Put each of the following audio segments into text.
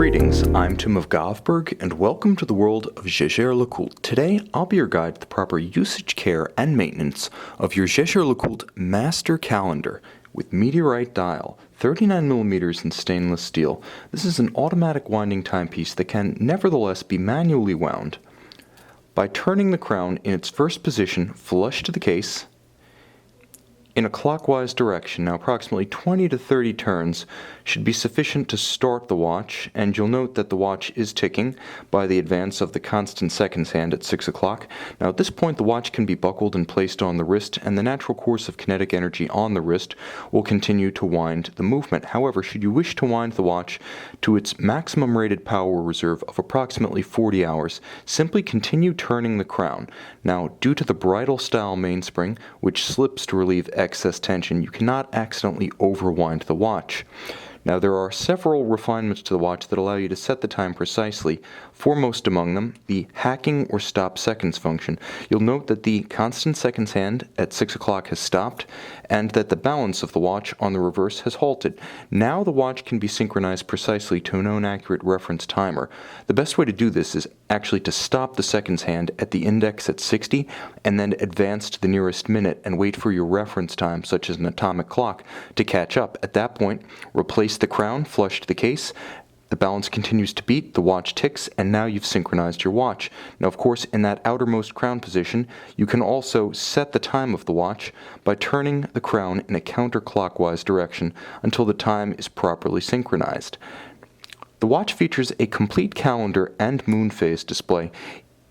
Greetings, I'm Tim of Govberg, and welcome to the world of Jaeger-LeCoultre. Today, I'll be your guide to the proper usage, care, and maintenance of your Jaeger-LeCoultre Master Calendar with Meteorite dial, 39mm in stainless steel. This is an automatic winding timepiece that can nevertheless be manually wound by turning the crown in its first position flush to the case in a clockwise direction. Now, approximately 20 to 30 turns should be sufficient to start the watch, and you'll note that the watch is ticking by the advance of the constant seconds hand at 6 o'clock. Now, at this point, the watch can be buckled and placed on the wrist, and the natural course of kinetic energy on the wrist will continue to wind the movement. However, should you wish to wind the watch to its maximum rated power reserve of approximately 40 hours, simply continue turning the crown. Now, due to the bridal style mainspring, which slips to relieve excess tension, you cannot accidentally overwind the watch. Now, there are several refinements to the watch that allow you to set the time precisely. Foremost among them, the hacking or stop seconds function. You'll note that the constant seconds hand at 6 o'clock has stopped, and that the balance of the watch on the reverse has halted. Now the watch can be synchronized precisely to a known accurate reference timer. The best way to do this is actually to stop the seconds hand at the index at 60, and then advance to the nearest minute and wait for your reference time, such as an atomic clock, to catch up. At that point, replace the crown flush to the case. The balance continues to beat, the watch ticks, and now you've synchronized your watch. Now, of course, in that outermost crown position, you can also set the time of the watch by turning the crown in a counterclockwise direction until the time is properly synchronized. The watch features a complete calendar and moon phase display.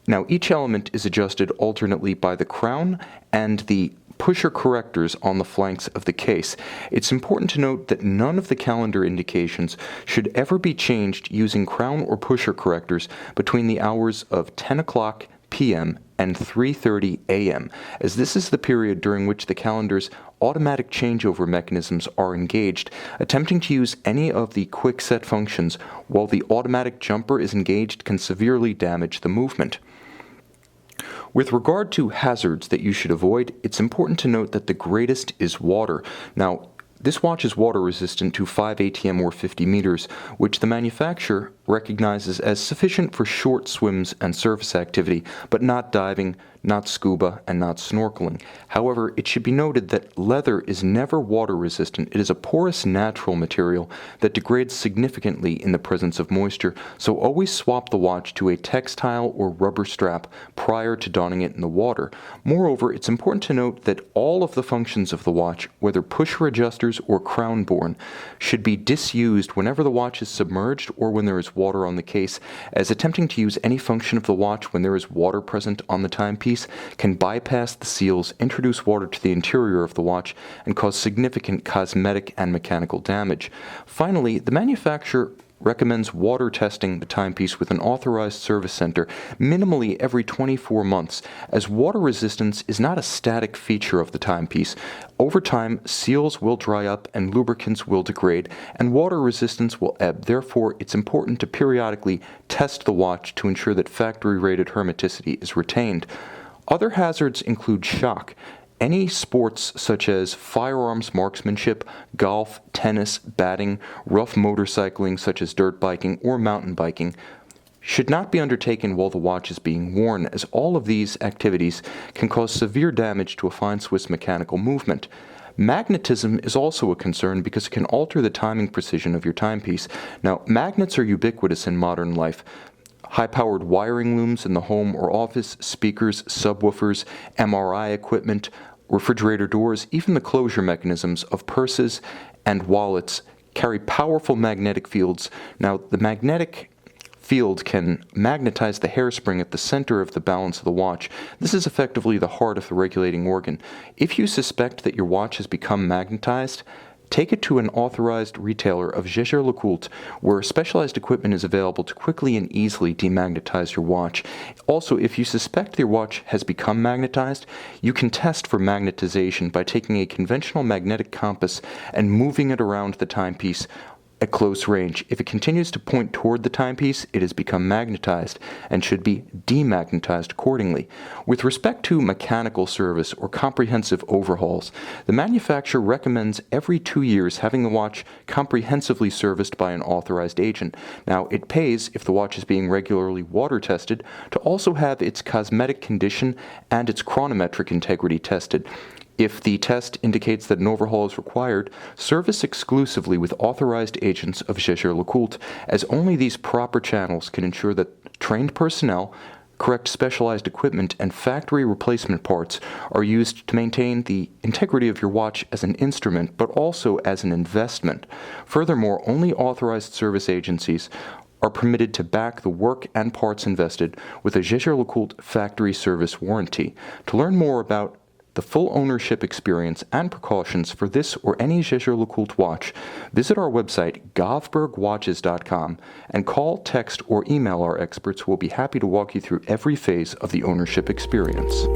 Now, each element is adjusted alternately by the crown and the pusher correctors on the flanks of the case. It's important to note that none of the calendar indications should ever be changed using crown or pusher correctors between the hours of 10 o'clock p.m. and 3:30 a.m., as this is the period during which the calendar's automatic changeover mechanisms are engaged. Attempting to use any of the quick set functions while the automatic jumper is engaged can severely damage the movement. With regard to hazards that you should avoid, it's important to note that the greatest is water. Now, this watch is water resistant to 5 ATM or 50 meters, which the manufacturer recognizes as sufficient for short swims and surface activity, but not diving, not scuba, and not snorkeling. However, it should be noted that leather is never water resistant. It is a porous natural material that degrades significantly in the presence of moisture, so always swap the watch to a textile or rubber strap prior to donning it in the water. Moreover, it's important to note that all of the functions of the watch, whether pusher adjusters or crown borne, should be disused whenever the watch is submerged or when there is water on the case, as attempting to use any function of the watch when there is water present on the timepiece can bypass the seals, introduce water to the interior of the watch, and cause significant cosmetic and mechanical damage. Finally, the manufacturer recommends water testing the timepiece with an authorized service center minimally every 24 months, as water resistance is not a static feature of the timepiece. Over time, seals will dry up and lubricants will degrade, and water resistance will ebb. Therefore, it's important to periodically test the watch to ensure that factory-rated hermeticity is retained. Other hazards include shock. Any sports such as firearms marksmanship, golf, tennis, batting, rough motorcycling such as dirt biking or mountain biking should not be undertaken while the watch is being worn, as all of these activities can cause severe damage to a fine Swiss mechanical movement. Magnetism is also a concern because it can alter the timing precision of your timepiece. Now, magnets are ubiquitous in modern life. High-powered wiring looms in the home or office, speakers, subwoofers, MRI equipment, refrigerator doors, even the closure mechanisms of purses and wallets carry powerful magnetic fields. Now, the magnetic field can magnetize the hairspring at the center of the balance of the watch. This is effectively the heart of the regulating organ. If you suspect that your watch has become magnetized, take it to an authorized retailer of Jaeger-LeCoultre, where specialized equipment is available to quickly and easily demagnetize your watch. Also, if you suspect your watch has become magnetized, you can test for magnetization by taking a conventional magnetic compass and moving it around the timepiece at close range. If it continues to point toward the timepiece, it has become magnetized and should be demagnetized accordingly. With respect to mechanical service or comprehensive overhauls, the manufacturer recommends every 2 years having the watch comprehensively serviced by an authorized agent. Now, it pays, if the watch is being regularly water tested, to also have its cosmetic condition and its chronometric integrity tested. If the test indicates that an overhaul is required, service exclusively with authorized agents of Jaeger-LeCoultre, as only these proper channels can ensure that trained personnel, correct specialized equipment, and factory replacement parts are used to maintain the integrity of your watch as an instrument, but also as an investment. Furthermore, only authorized service agencies are permitted to back the work and parts invested with a Jaeger-LeCoultre factory service warranty. To learn more about the full ownership experience and precautions for this or any Jaeger-LeCoultre watch, visit our website, govbergwatches.com, and call, text, or email our experts who will be happy to walk you through every phase of the ownership experience.